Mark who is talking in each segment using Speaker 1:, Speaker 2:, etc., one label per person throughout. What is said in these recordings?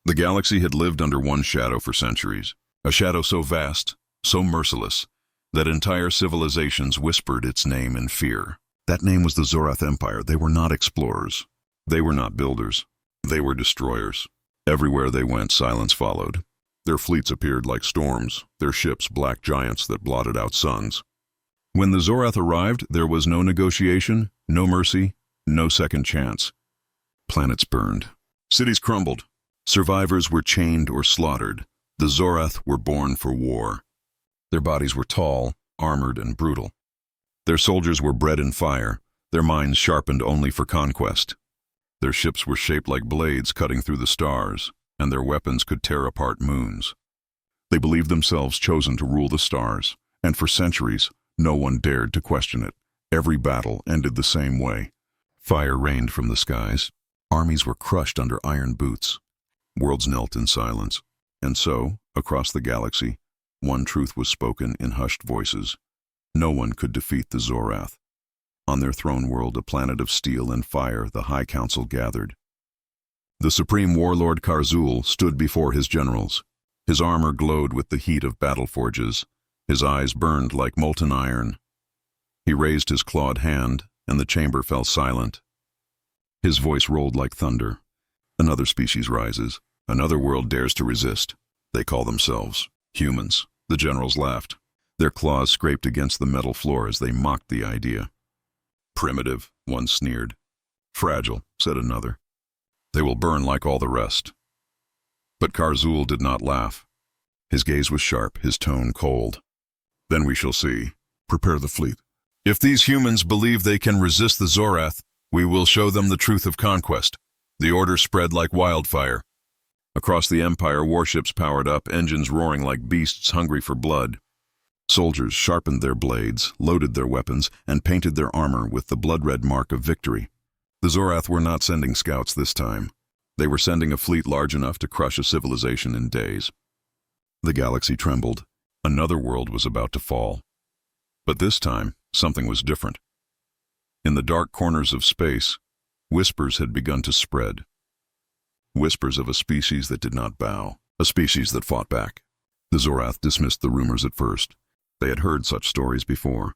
Speaker 1: The galaxy had lived under one shadow for centuries, a shadow so vast, so merciless, that entire civilizations whispered its name in fear. That name was the Xorath Empire. They were not explorers. They were not builders. They were destroyers. Everywhere they went, silence followed. Their fleets appeared like storms, their ships black giants that blotted out suns. When the Xorath arrived, there was no negotiation, no mercy, no second chance. Planets burned. Cities crumbled. Survivors were chained or slaughtered. The Xorath were born for war. Their bodies were tall, armored, and brutal. Their soldiers were bred in fire, their minds sharpened only for conquest. Their ships were shaped like blades cutting through the stars, and their weapons could tear apart moons. They believed themselves chosen to rule the stars, and for centuries, no one dared to question it. Every battle ended the same way. Fire rained from the skies. Armies were crushed under iron boots. Worlds knelt in silence. And so, across the galaxy, one truth was spoken in hushed voices. No one could defeat the Xorath. On their throne world, a planet of steel and fire, the High Council gathered. The supreme warlord Karzul stood before his generals. His armor glowed with the heat of battle forges. His eyes burned like molten iron. He raised his clawed hand, and the chamber fell silent. His voice rolled like thunder. Another species rises. Another world dares to resist. They call themselves humans. The generals laughed. Their claws scraped against the metal floor as they mocked the idea. Primitive, one sneered. Fragile, said another. They will burn like all the rest. But Karzul did not laugh. His gaze was sharp, his tone cold. Then we shall see. Prepare the fleet. If these humans believe they can resist the Xorath, we will show them the truth of conquest. The order spread like wildfire. Across the Empire, warships powered up, engines roaring like beasts hungry for blood. Soldiers sharpened their blades, loaded their weapons, and painted their armor with the blood-red mark of victory. The Xorath were not sending scouts this time. They were sending a fleet large enough to crush a civilization in days. The galaxy trembled. Another world was about to fall. But this time, something was different. In the dark corners of space, whispers had begun to spread. Whispers of a species that did not bow, a species that fought back. The Xorath dismissed the rumors at first. They had heard such stories before.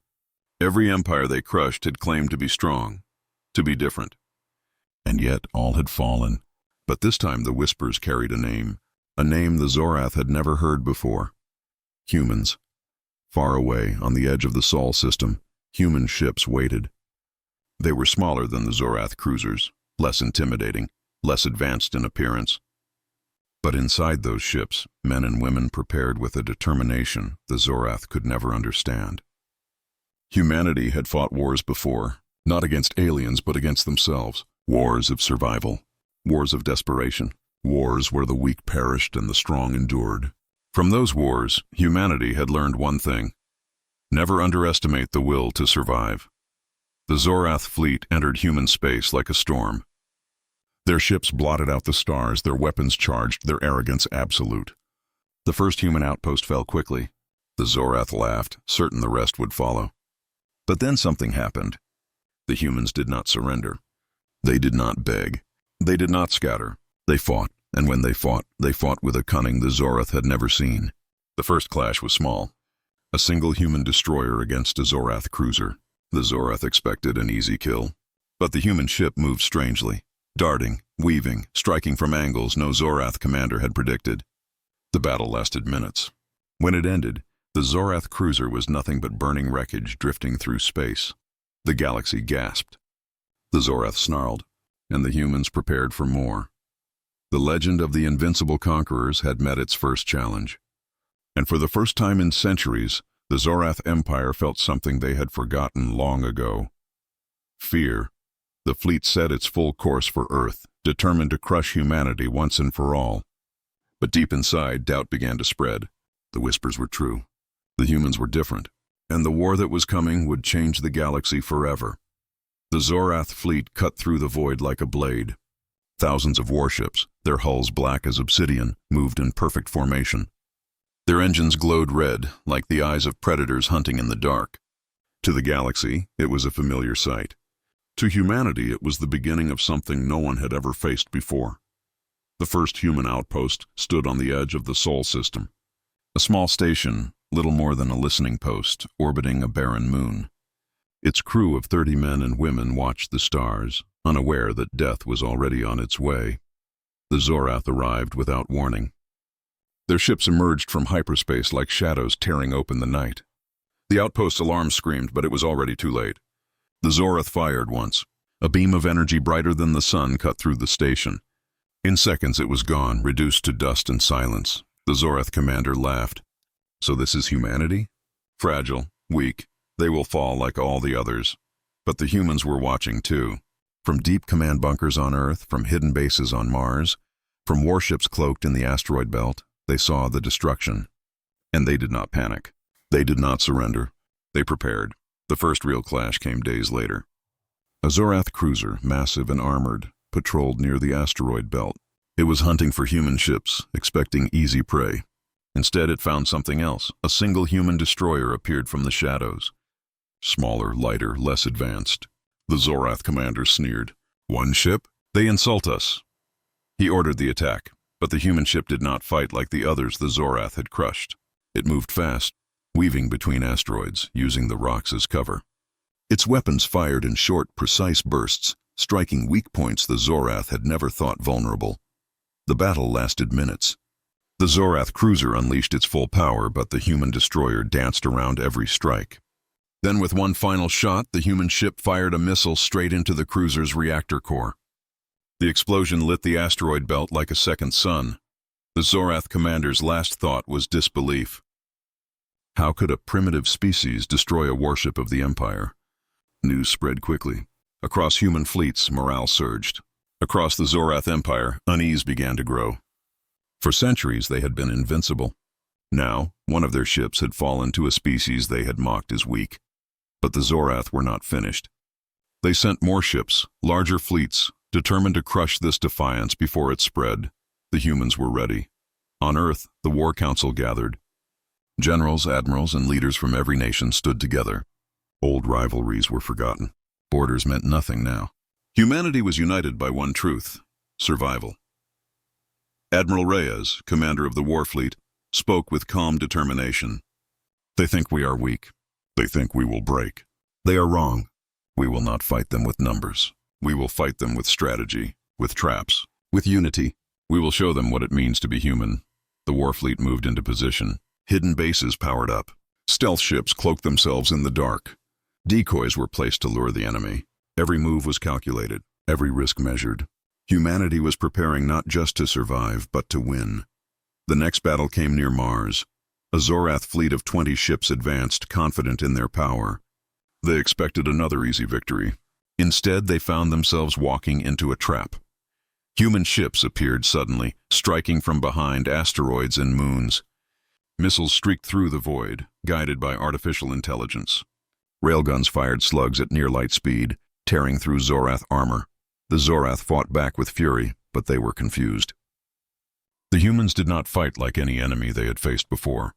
Speaker 1: Every empire they crushed had claimed to be strong, to be different. And yet all had fallen. But this time the whispers carried a name the Xorath had never heard before. Humans. Far away, on the edge of the Sol system, human ships waited. They were smaller than the Xorath cruisers, less intimidating, less advanced in appearance. But inside those ships, men and women prepared with a determination the Xorath could never understand. Humanity had fought wars before, not against aliens but against themselves. Wars of survival, wars of desperation, wars where the weak perished and the strong endured. From those wars, humanity had learned one thing: never underestimate the will to survive. The Xorath fleet entered human space like a storm. Their ships blotted out the stars, their weapons charged, their arrogance absolute. The first human outpost fell quickly. The Xorath laughed, certain the rest would follow. But then something happened. The humans did not surrender. They did not beg. They did not scatter. They fought, and when they fought with a cunning the Xorath had never seen. The first clash was small. A single human destroyer against a Xorath cruiser. The Xorath expected an easy kill. But the human ship moved strangely. Darting, weaving, striking from angles no Xorath commander had predicted. The battle lasted minutes. When it ended, the Xorath cruiser was nothing but burning wreckage drifting through space. The galaxy gasped. The Xorath snarled, and the humans prepared for more. The legend of the invincible conquerors had met its first challenge. And for the first time in centuries, the Xorath Empire felt something they had forgotten long ago. Fear. The fleet set its full course for Earth, determined to crush humanity once and for all. But deep inside, doubt began to spread. The whispers were true. The humans were different, and the war that was coming would change the galaxy forever. The Xorath fleet cut through the void like a blade. Thousands of warships, their hulls black as obsidian, moved in perfect formation. Their engines glowed red, like the eyes of predators hunting in the dark. To the galaxy, it was a familiar sight. To humanity, it was the beginning of something no one had ever faced before. The first human outpost stood on the edge of the Sol system. A small station, little more than a listening post, orbiting a barren moon. Its crew of 30 men and women watched the stars, unaware that death was already on its way. The Xorath arrived without warning. Their ships emerged from hyperspace like shadows tearing open the night. The outpost's alarm screamed, but it was already too late. The Xorath fired once. A beam of energy brighter than the sun cut through the station. In seconds it was gone, reduced to dust and silence. The Xorath commander laughed. So this is humanity? Fragile, weak, they will fall like all the others. But the humans were watching too. From deep command bunkers on Earth, from hidden bases on Mars, from warships cloaked in the asteroid belt, they saw the destruction. And they did not panic. They did not surrender. They prepared. The first real clash came days later. A Xorath cruiser, massive and armored, patrolled near the asteroid belt. It was hunting for human ships, expecting easy prey. Instead, it found something else. A single human destroyer appeared from the shadows. Smaller, lighter, less advanced. The Xorath commander sneered. One ship? They insult us. He ordered the attack, but the human ship did not fight like the others the Xorath had crushed. It moved fast, weaving between asteroids, using the rocks as cover. Its weapons fired in short, precise bursts, striking weak points the Xorath had never thought vulnerable. The battle lasted minutes. The Xorath cruiser unleashed its full power, but the human destroyer danced around every strike. Then with one final shot, the human ship fired a missile straight into the cruiser's reactor core. The explosion lit the asteroid belt like a second sun. The Xorath commander's last thought was disbelief. How could a primitive species destroy a warship of the Empire? News spread quickly. Across human fleets, morale surged. Across the Xorath Empire, unease began to grow. For centuries, they had been invincible. Now, one of their ships had fallen to a species they had mocked as weak. But the Xorath were not finished. They sent more ships, larger fleets, determined to crush this defiance before it spread. The humans were ready. On Earth, the War Council gathered. Generals, admirals, and leaders from every nation stood together. Old rivalries were forgotten. Borders meant nothing now. Humanity was united by one truth: survival. Admiral Reyes, commander of the war fleet, spoke with calm determination. They think we are weak. They think we will break. They are wrong. We will not fight them with numbers. We will fight them with strategy, with traps, with unity. We will show them what it means to be human. The war fleet moved into position. Hidden bases powered up. Stealth ships cloaked themselves in the dark. Decoys were placed to lure the enemy. Every move was calculated, every risk measured. Humanity was preparing not just to survive, but to win. The next battle came near Mars. A Xorath fleet of 20 ships advanced, confident in their power. They expected another easy victory. Instead, they found themselves walking into a trap. Human ships appeared suddenly, striking from behind asteroids and moons. Missiles streaked through the void, guided by artificial intelligence. Railguns fired slugs at near-light speed, tearing through Xorath armor. The Xorath fought back with fury, but they were confused. The humans did not fight like any enemy they had faced before.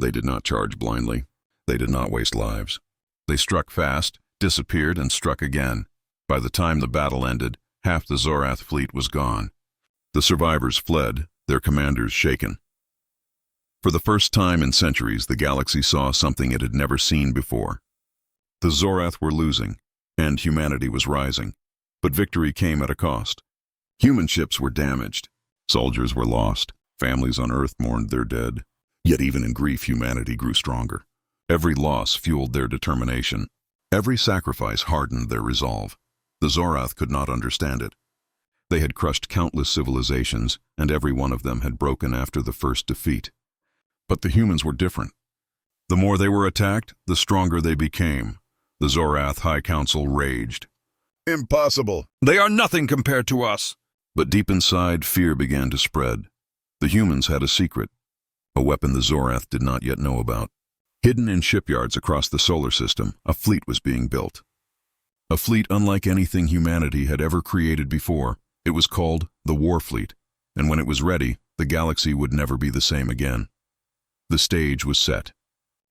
Speaker 1: They did not charge blindly. They did not waste lives. They struck fast, disappeared, and struck again. By the time the battle ended, half the Xorath fleet was gone. The survivors fled, their commanders shaken. For the first time in centuries, the galaxy saw something it had never seen before. The Xorath were losing, and humanity was rising. But victory came at a cost. Human ships were damaged. Soldiers were lost. Families on Earth mourned their dead. Yet even in grief, humanity grew stronger. Every loss fueled their determination. Every sacrifice hardened their resolve. The Xorath could not understand it. They had crushed countless civilizations, and every one of them had broken after the first defeat. But the humans were different. The more they were attacked, the stronger they became. The Xorath High Council raged.
Speaker 2: Impossible!
Speaker 1: They are nothing compared to us! But deep inside, fear began to spread. The humans had a secret, a weapon the Xorath did not yet know about. Hidden in shipyards across the solar system, a fleet was being built. A fleet unlike anything humanity had ever created before. It was called the War Fleet, and when it was ready, the galaxy would never be the same again. The stage was set.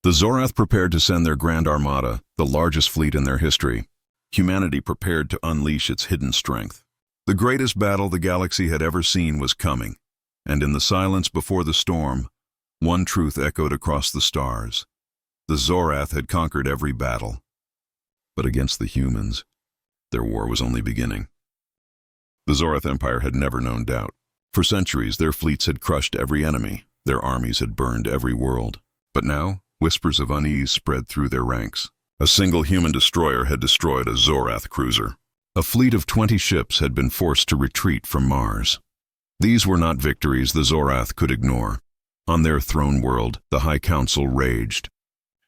Speaker 1: The Xorath prepared to send their Grand Armada, the largest fleet in their history. Humanity prepared to unleash its hidden strength. The greatest battle the galaxy had ever seen was coming, and in the silence before the storm, one truth echoed across the stars. The Xorath had conquered every battle. But against the humans, their war was only beginning. The Xorath Empire had never known doubt. For centuries, their fleets had crushed every enemy. Their armies had burned every world. But now, whispers of unease spread through their ranks. A single human destroyer had destroyed a Xorath cruiser. A fleet of 20 ships had been forced to retreat from Mars. These were not victories the Xorath could ignore. On their throne world, the High Council raged.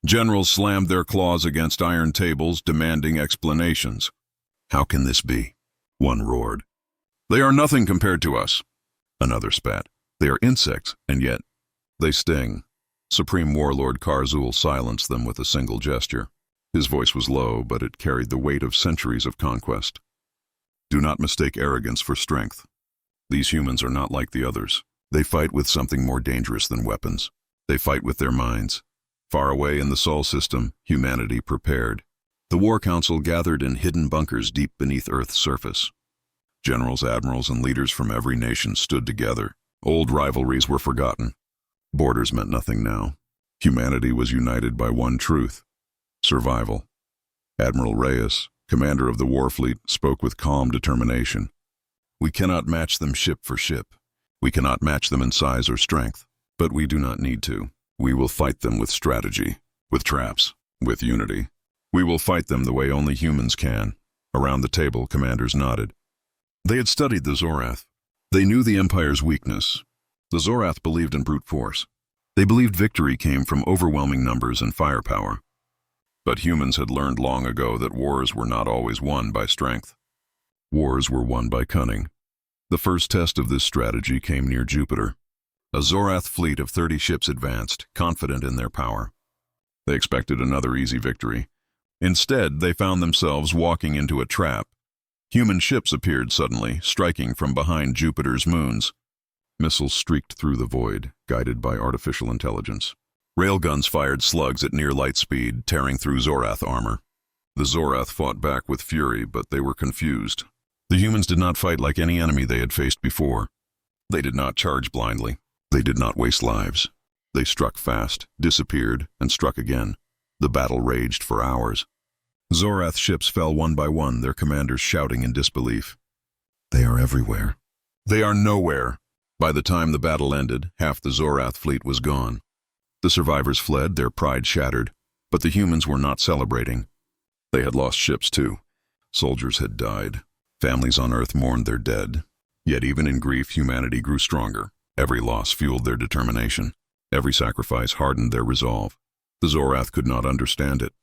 Speaker 1: Generals slammed their claws against iron tables, demanding explanations. "How can this be?" one roared. "They are nothing compared to us." Another spat. "They are insects, and yet they sting." Supreme Warlord Karzul silenced them with a single gesture. His voice was low, but it carried the weight of centuries of conquest. "Do not mistake arrogance for strength. These humans are not like the others. They fight with something more dangerous than weapons. They fight with their minds." Far away in the Sol system, humanity prepared. The War Council gathered in hidden bunkers deep beneath Earth's surface. Generals, admirals, and leaders from every nation stood together. Old rivalries were forgotten. Borders meant nothing now. Humanity was united by one truth: survival. Admiral Reyes, commander of the Warfleet, spoke with calm determination. "We cannot match them ship for ship. We cannot match them in size or strength. But we do not need to. We will fight them with strategy, with traps, with unity. We will fight them the way only humans can." Around the table, commanders nodded. They had studied the Xorath. They knew the Empire's weakness. The Xorath believed in brute force. They believed victory came from overwhelming numbers and firepower. But humans had learned long ago that wars were not always won by strength. Wars were won by cunning. The first test of this strategy came near Jupiter. A Xorath fleet of 30 ships advanced, confident in their power. They expected another easy victory. Instead, they found themselves walking into a trap. Human ships appeared suddenly, striking from behind Jupiter's moons. Missiles streaked through the void, guided by artificial intelligence. Railguns fired slugs at near light speed, tearing through Xorath armor. The Xorath fought back with fury, but they were confused. The humans did not fight like any enemy they had faced before. They did not charge blindly. They did not waste lives. They struck fast, disappeared, and struck again. The battle raged for hours. Xorath ships fell one by one, their commanders shouting in disbelief. "They are everywhere." "They are nowhere." By the time the battle ended, half the Xorath fleet was gone. The survivors fled, their pride shattered, but the humans were not celebrating. They had lost ships too. Soldiers had died. Families on Earth mourned their dead. Yet even in grief, humanity grew stronger. Every loss fueled their determination. Every sacrifice hardened their resolve. The Xorath could not understand it.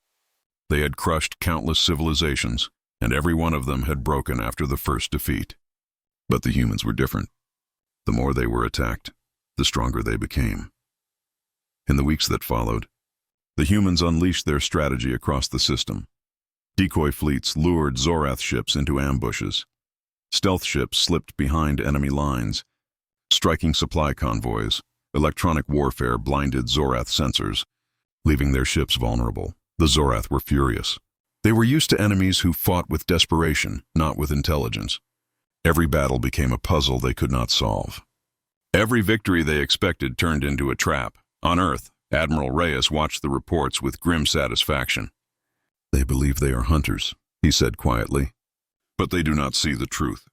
Speaker 1: They had crushed countless civilizations, and every one of them had broken after the first defeat. But the humans were different. The more they were attacked, the stronger they became. In the weeks that followed, the humans unleashed their strategy across the system. Decoy fleets lured Xorath ships into ambushes. Stealth ships slipped behind enemy lines. Striking supply convoys, electronic warfare blinded Xorath sensors, leaving their ships vulnerable. The Xorath were furious. They were used to enemies who fought with desperation, not with intelligence. Every battle became a puzzle they could not solve. Every victory they expected turned into a trap. On Earth, Admiral Reyes watched the reports with grim satisfaction. "They believe they are hunters," he said quietly. "But they do not see the truth.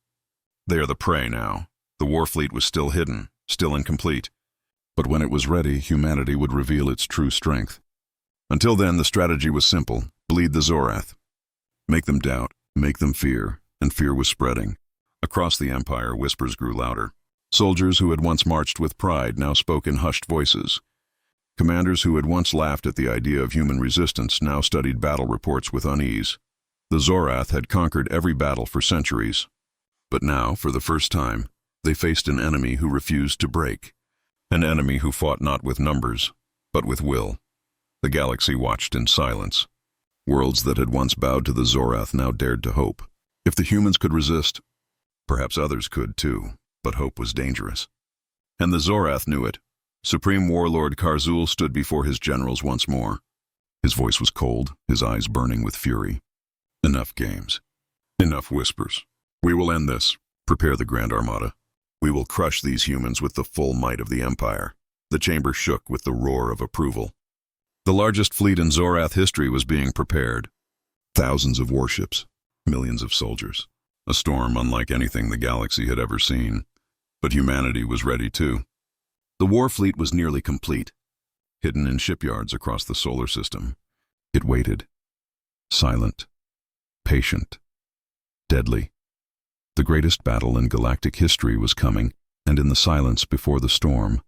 Speaker 1: They are the prey now." The Warfleet was still hidden, still incomplete. But when it was ready, humanity would reveal its true strength. Until then, the strategy was simple: bleed the Xorath. Make them doubt, make them fear, and fear was spreading. Across the Empire, whispers grew louder. Soldiers who had once marched with pride now spoke in hushed voices. Commanders who had once laughed at the idea of human resistance now studied battle reports with unease. The Xorath had conquered every battle for centuries. But now, for the first time, they faced an enemy who refused to break. An enemy who fought not with numbers, but with will. The galaxy watched in silence. Worlds that had once bowed to the Xorath now dared to hope. If the humans could resist, perhaps others could too, but hope was dangerous. And the Xorath knew it. Supreme Warlord Karzul stood before his generals once more. His voice was cold, his eyes burning with fury. "Enough games. Enough whispers. We will end this. Prepare the Grand Armada. We will crush these humans with the full might of the Empire. The chamber shook with the roar of approval. The largest fleet in Xorath history was being prepared. Thousands of warships, millions of soldiers. A storm unlike anything the galaxy had ever seen. But humanity was ready too. The war fleet was nearly complete, hidden in shipyards across the solar system. It waited. Silent, patient, deadly. The greatest battle in galactic history was coming, and in the silence before the storm,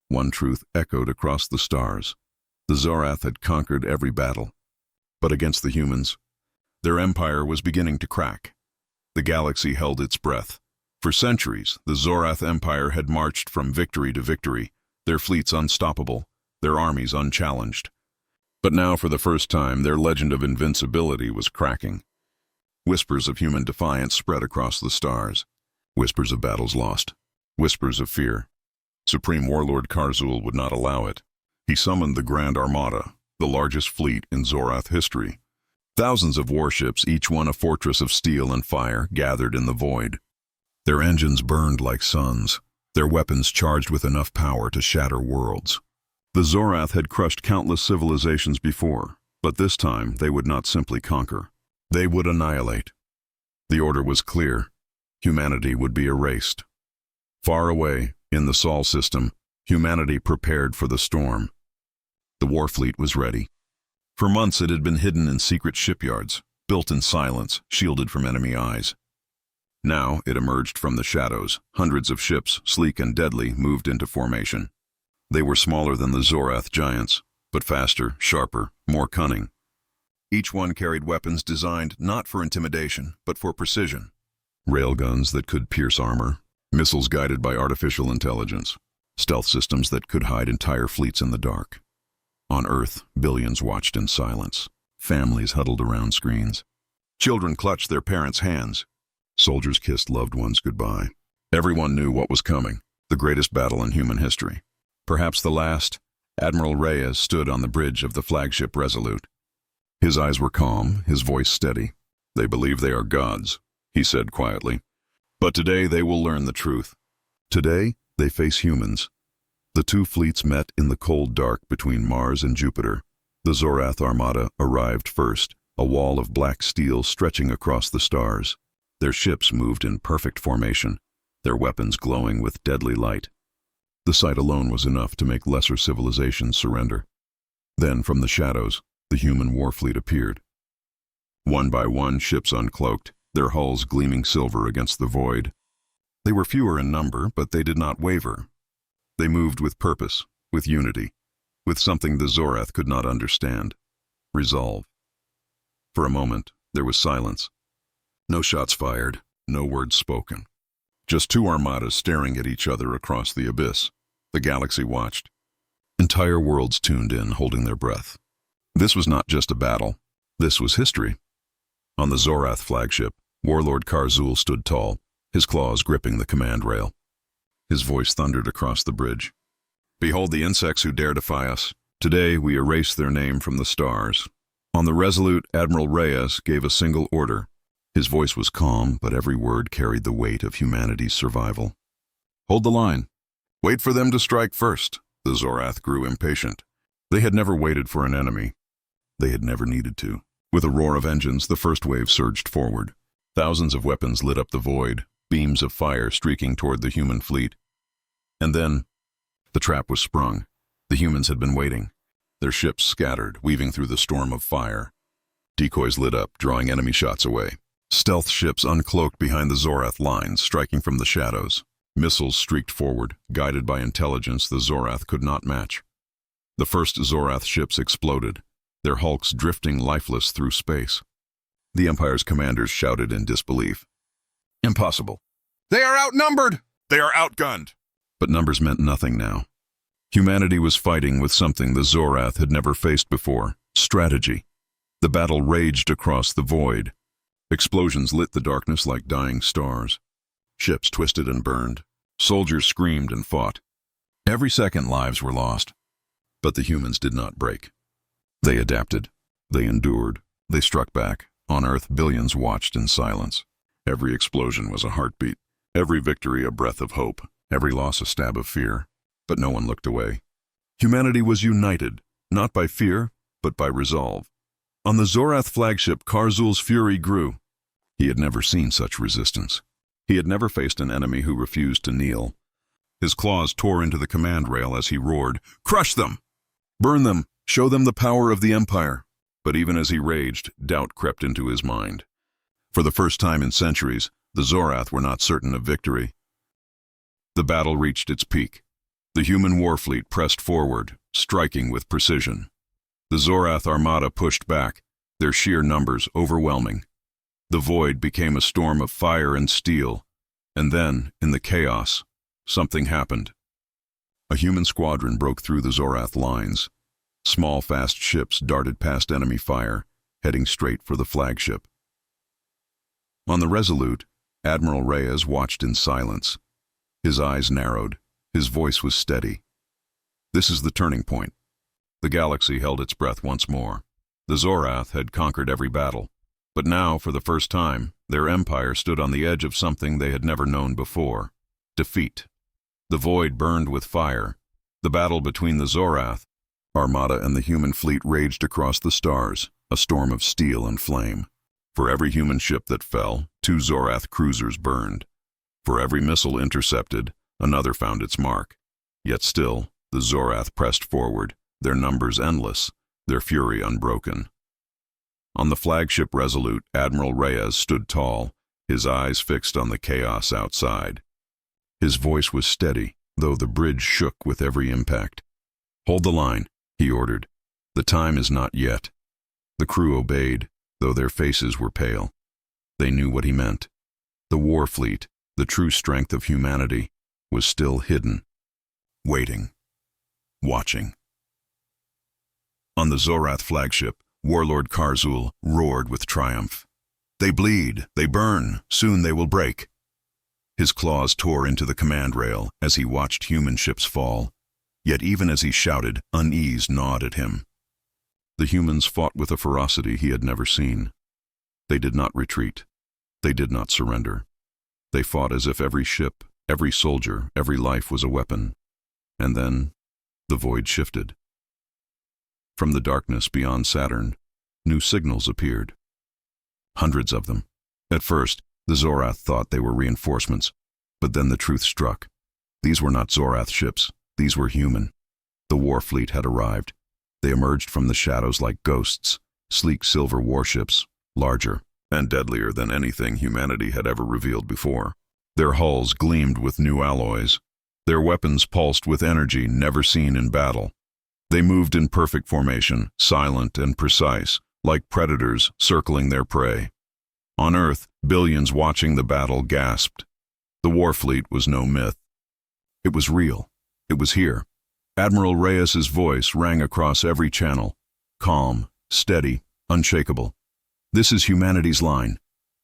Speaker 1: one truth echoed across the stars. The Xorath had conquered every battle. But against the humans, their empire was beginning to crack. The galaxy held its breath. For centuries, the Xorath Empire had marched from victory to victory, their fleets unstoppable, their armies unchallenged. But now, for the first time, their legend of invincibility was cracking. Whispers of human defiance spread across the stars. Whispers of battles lost. Whispers of fear. Supreme Warlord Karzul would not allow it. He summoned the Grand Armada, the largest fleet in Xorath history. Thousands of warships, each one a fortress of steel and fire, gathered in the void. Their engines burned like suns, their weapons charged with enough power to shatter worlds. The Xorath had crushed countless civilizations before, but this time they would not simply conquer. They would annihilate. The order was clear. Humanity would be erased. Far away, in the Sol system, humanity prepared for the storm. The war fleet was ready. For months it had been hidden in secret shipyards, built in silence, shielded from enemy eyes. Now it emerged from the shadows. Hundreds of ships, sleek and deadly, moved into formation. They were smaller than the Xorath giants, but faster, sharper, more cunning. Each one carried weapons designed not for intimidation, but for precision. Railguns that could pierce armor, missiles guided by artificial intelligence, stealth systems that could hide entire fleets in the dark. On Earth, billions watched in silence. Families huddled around screens. Children clutched their parents' hands. Soldiers kissed loved ones goodbye. Everyone knew what was coming, the greatest battle in human history. Perhaps the last. Admiral Reyes stood on the bridge of the flagship Resolute. His eyes were calm, his voice steady. They believe they are gods, he said quietly. But today they will learn the truth. Today they face humans. The two fleets met in the cold dark between Mars and Jupiter. The Xorath Armada arrived first, a wall of black steel stretching across the stars. Their ships moved in perfect formation, their weapons glowing with deadly light. The sight alone was enough to make lesser civilizations surrender. Then, from the shadows, the human war fleet appeared. One by one, ships uncloaked, their hulls gleaming silver against the void. They were fewer in number, but they did not waver. They moved with purpose, with unity, with something the Xorath could not understand: resolve. For a moment, there was silence. No shots fired, no words spoken. Just two armadas staring at each other across the abyss. The galaxy watched. Entire worlds tuned in, holding their breath. This was not just a battle. This was history. On the Xorath flagship, Warlord Karzul stood tall, his claws gripping the command rail. His voice thundered across the bridge. Behold the insects who dare defy us. Today we erase their name from the stars. On the Resolute, Admiral Reyes gave a single order. His voice was calm, but every word carried the weight of humanity's survival. Hold the line. Wait for them to strike first. The Xorath grew impatient. They had never waited for an enemy. They had never needed to. With a roar of engines, the first wave surged forward. Thousands of weapons lit up the void, beams of fire streaking toward the human fleet. And then, the trap was sprung. The humans had been waiting. Their ships scattered, weaving through the storm of fire. Decoys lit up, drawing enemy shots away. Stealth ships uncloaked behind the Xorath lines, striking from the shadows. Missiles streaked forward, guided by intelligence the Xorath could not match. The first Xorath ships exploded, their hulks drifting lifeless through space. The Empire's commanders shouted in disbelief. Impossible. They are outnumbered! They are outgunned! But numbers meant nothing now. Humanity was fighting with something the Xorath had never faced before: strategy. The battle raged across the void. Explosions lit the darkness like dying stars. Ships twisted and burned. Soldiers screamed and fought. Every second lives were lost. But the humans did not break. They adapted. They endured. They struck back. On Earth, billions watched in silence. Every explosion was a heartbeat. Every victory a breath of hope, every loss a stab of fear. But no one looked away. Humanity was united, not by fear, but by resolve. On the Xorath flagship, Karzul's fury grew. He had never seen such resistance. He had never faced an enemy who refused to kneel. His claws tore into the command rail as he roared, "Crush them! Burn them! Show them the power of the Empire!" But even as he raged, doubt crept into his mind. For the first time in centuries, the Xorath were not certain of victory. The battle reached its peak. The human warfleet pressed forward, striking with precision. The Xorath armada pushed back, their sheer numbers overwhelming. The void became a storm of fire and steel, and then, in the chaos, something happened. A human squadron broke through the Xorath lines. Small, fast ships darted past enemy fire, heading straight for the flagship. On the Resolute, Admiral Reyes watched in silence. His eyes narrowed, his voice was steady. This is the turning point. The galaxy held its breath once more. The Xorath had conquered every battle, but now, for the first time, their empire stood on the edge of something they had never known before: defeat. The void burned with fire. The battle between the Xorath armada and the human fleet raged across the stars, a storm of steel and flame. For every human ship that fell, 2 Xorath cruisers burned. For every missile intercepted, another found its mark. Yet still, the Xorath pressed forward, their numbers endless, their fury unbroken. On the flagship Resolute, Admiral Reyes stood tall, his eyes fixed on the chaos outside. His voice was steady, though the bridge shook with every impact. "Hold the line," he ordered. "The time is not yet." The crew obeyed, though their faces were pale. They knew what he meant. The war fleet, the true strength of humanity, was still hidden, waiting, watching. On the Xorath flagship, Warlord Karzul roared with triumph. "They bleed, they burn, soon they will break." His claws tore into the command rail as he watched human ships fall. Yet even as he shouted, unease gnawed at him. The humans fought with a ferocity he had never seen. They did not retreat. They did not surrender. They fought as if every ship, every soldier, every life was a weapon. And then, the void shifted. From the darkness beyond Saturn, new signals appeared. Hundreds of them. At first, the Xorath thought they were reinforcements, but then the truth struck. These were not Xorath ships. These were human. The war fleet had arrived. They emerged from the shadows like ghosts, sleek silver warships, larger and deadlier than anything humanity had ever revealed before. Their hulls gleamed with new alloys. Their weapons pulsed with energy never seen in battle. They moved in perfect formation, silent and precise, like predators circling their prey. On Earth, billions watching the battle gasped. The war fleet was no myth. It was real. It was here. Admiral Reyes's voice rang across every channel, calm, steady, unshakable. "This is humanity's line.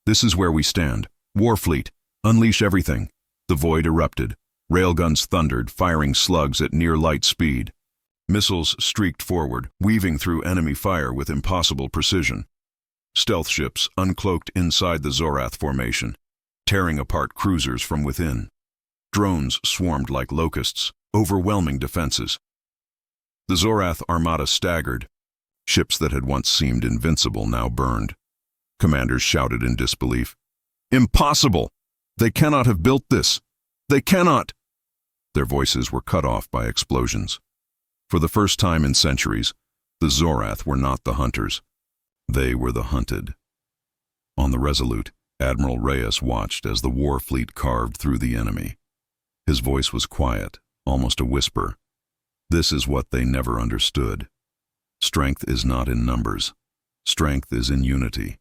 Speaker 1: This is where we stand. Warfleet, unleash everything." The void erupted. Railguns thundered, firing slugs at near-light speed. Missiles streaked forward, weaving through enemy fire with impossible precision. Stealth ships uncloaked inside the Xorath formation, tearing apart cruisers from within. Drones swarmed like locusts, overwhelming defenses. The Xorath armada staggered. Ships that had once seemed invincible now burned. Commanders shouted in disbelief. "Impossible! They cannot have built this! They cannot!" Their voices were cut off by explosions. For the first time in centuries, the Xorath were not the hunters. They were the hunted. On the Resolute, Admiral Reyes watched as the war fleet carved through the enemy. His voice was quiet, almost a whisper. This is what they never understood. Strength is not in numbers. Strength is in unity.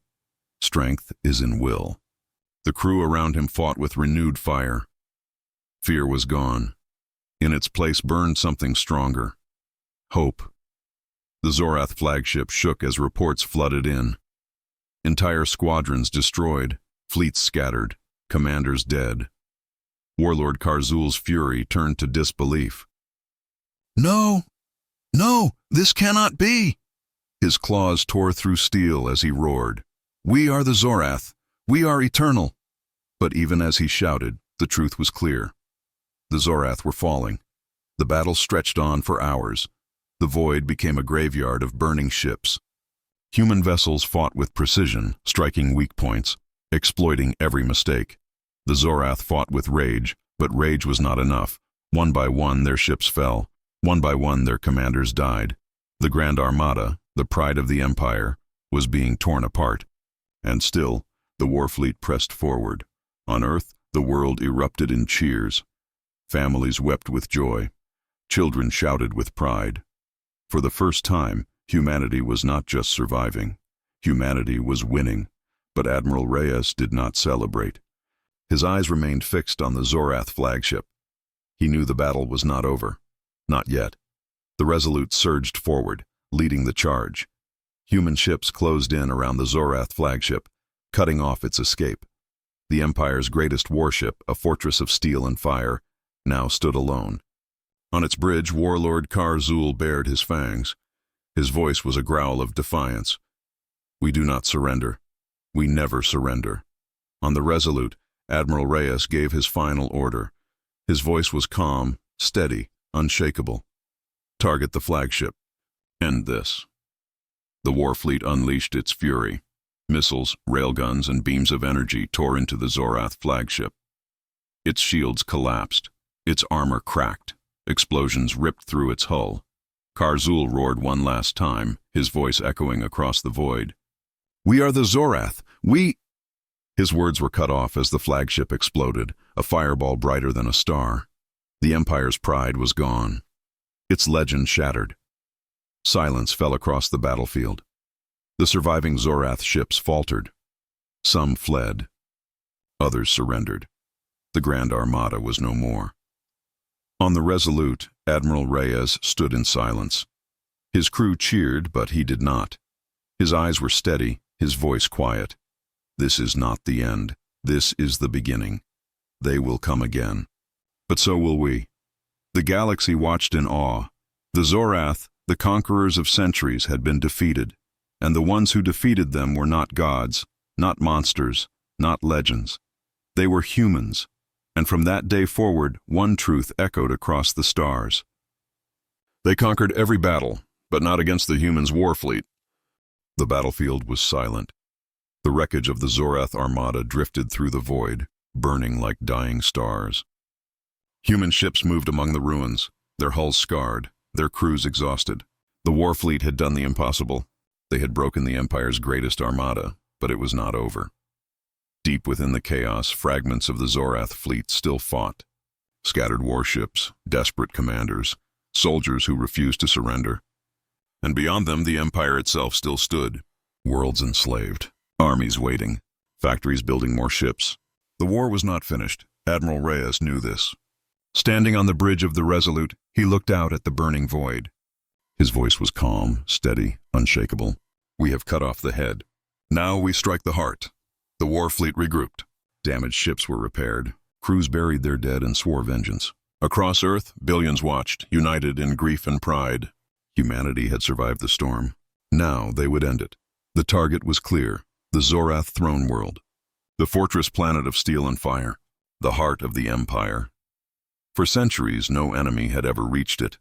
Speaker 1: Strength is in will. The crew around him fought with renewed fire. Fear was gone. In its place burned something stronger. Hope. The Xorath flagship shook as reports flooded in. Entire squadrons destroyed, fleets scattered, commanders dead. Warlord Karzul's fury turned to disbelief. "No! No! This cannot be!" His claws tore through steel as he roared. "We are the Xorath. We are eternal." But even as he shouted, The truth was clear. The Xorath were falling. The battle stretched on for hours. The void became a graveyard of burning ships. Human vessels fought with precision, striking weak points, exploiting every mistake. The Xorath fought with rage, but rage was not enough. One by one their ships fell. One by one their commanders died. The Grand Armada, the pride of the Empire, was being torn apart. And still, the Warfleet pressed forward. On Earth, the world erupted in cheers. Families wept with joy. Children shouted with pride. For the first time, humanity was not just surviving. Humanity was winning. But Admiral Reyes did not celebrate. His eyes remained fixed on the Xorath flagship. He knew the battle was not over. Not yet. The Resolute surged forward, leading the charge. Human ships closed in around the Xorath flagship, cutting off its escape. The Empire's greatest warship, a fortress of steel and fire, now stood alone. On its bridge, warlord Karzul bared his fangs. His voice was a growl of defiance. "We do not surrender. We never surrender." On the Resolute, Admiral Reyes gave his final order. His voice was calm, steady, unshakable. "Target the flagship. End this." The Warfleet unleashed its fury. Missiles, railguns, and beams of energy tore into the Xorath flagship. Its shields collapsed. Its armor cracked. Explosions ripped through its hull. Karzul roared one last time, his voice echoing across the void. "We are the Xorath! We—" His words were cut off as the flagship exploded, a fireball brighter than a star. The Empire's pride was gone. Its legend shattered. Silence fell across the battlefield. The surviving Xorath ships faltered. Some fled. Others surrendered. The Grand Armada was no more. On the Resolute, Admiral Reyes stood in silence. His crew cheered, but he did not. His eyes were steady, his voice quiet. "This is not the end. This is the beginning. They will come again. But so will we." The galaxy watched in awe. The Xorath, the conquerors of centuries, had been defeated, and the ones who defeated them were not gods, not monsters, not legends. They were humans, and from that day forward, one truth echoed across the stars. They conquered every battle, but not against the humans' Warfleet. The battlefield was silent. The wreckage of the Xorath Armada drifted through the void, burning like dying stars. Human ships moved among the ruins, their hulls scarred, their crews exhausted. The Warfleet had done the impossible. They had broken the Empire's greatest armada, but it was not over. Deep within the chaos, fragments of the Xorath fleet still fought. Scattered warships, desperate commanders, soldiers who refused to surrender. And beyond them, the Empire itself still stood. Worlds enslaved, armies waiting, factories building more ships. The war was not finished. Admiral Reyes knew this. Standing on the bridge of the Resolute, he looked out at the burning void. His voice was calm, steady, unshakable. "We have cut off the head. Now we strike the heart." The Warfleet regrouped. Damaged ships were repaired. Crews buried their dead and swore vengeance. Across Earth, billions watched, united in grief and pride. Humanity had survived the storm. Now they would end it. The target was clear: the Xorath throne world. The fortress planet of steel and fire. The heart of the Empire. For centuries, no enemy had ever reached it.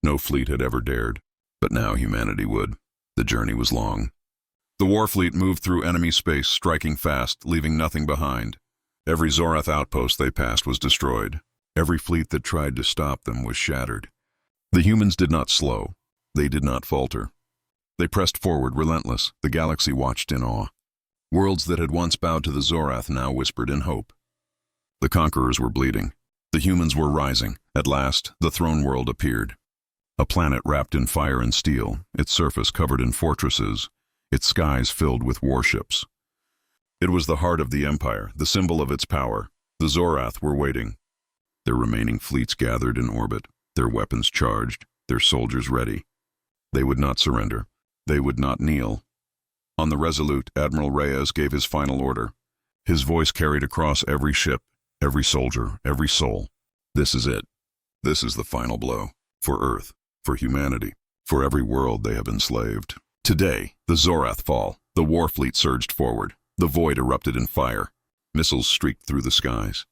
Speaker 1: No fleet had ever dared. But now humanity would. The journey was long. The Warfleet moved through enemy space, striking fast, leaving nothing behind. Every Xorath outpost they passed was destroyed. Every fleet that tried to stop them was shattered. The humans did not slow. They did not falter. They pressed forward, relentless. The galaxy watched in awe. Worlds that had once bowed to the Xorath now whispered in hope. The conquerors were bleeding. The humans were rising. At last, the throne world appeared. A planet wrapped in fire and steel, its surface covered in fortresses, its skies filled with warships. It was the heart of the Empire, the symbol of its power. The Xorath were waiting. Their remaining fleets gathered in orbit, their weapons charged, their soldiers ready. They would not surrender. They would not kneel. On the Resolute, Admiral Reyes gave his final order. His voice carried across every ship, every soldier, every soul. This is it. This is the final blow. For Earth, for humanity, for every world they have enslaved. Today, the Xorath fall. The Warfleet surged forward. The void erupted in fire. Missiles streaked through the skies.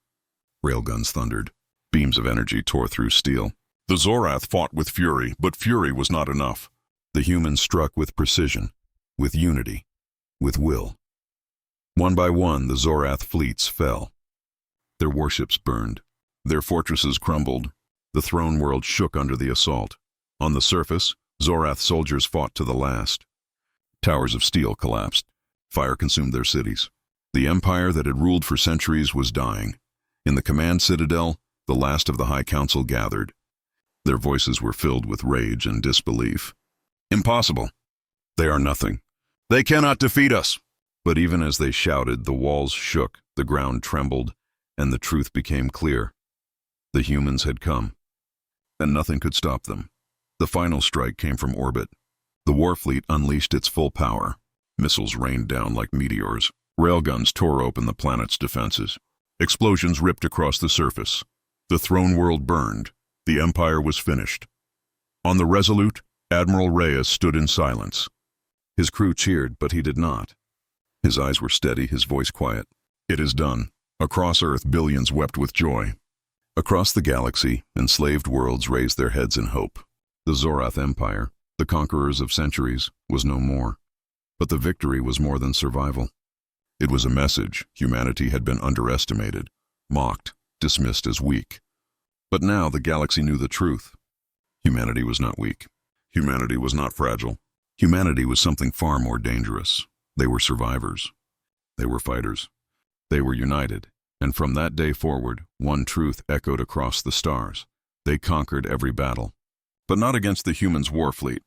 Speaker 1: Railguns thundered. Beams of energy tore through steel. The Xorath fought with fury, but fury was not enough. The humans struck with precision, with unity, with will. One by one, the Xorath fleets fell. Their warships burned. Their fortresses crumbled. The throne world shook under the assault. On the surface, Xorath soldiers fought to the last. Towers of steel collapsed. Fire consumed their cities. The empire that had ruled for centuries was dying. In the command citadel, the last of the High Council gathered. Their voices were filled with rage and disbelief. Impossible. They are nothing. They cannot defeat us. But even as they shouted, the walls shook, the ground trembled, and the truth became clear. The humans had come, and nothing could stop them. The final strike came from orbit. The Warfleet unleashed its full power. Missiles rained down like meteors. Railguns tore open the planet's defenses. Explosions ripped across the surface. The throne world burned. The Empire was finished. On the Resolute, Admiral Reyes stood in silence. His crew cheered, but he did not. His eyes were steady, his voice quiet. It is done. Across Earth, billions wept with joy. Across the galaxy, enslaved worlds raised their heads in hope. The Xorath Empire, the conquerors of centuries, was no more. But the victory was more than survival. It was a message. Humanity had been underestimated, mocked, dismissed as weak. But now the galaxy knew the truth. Humanity was not weak. Humanity was not fragile. Humanity was something far more dangerous. They were survivors. They were fighters. They were united. And from that day forward, one truth echoed across the stars. They conquered every battle. But not against the humans' war fleet.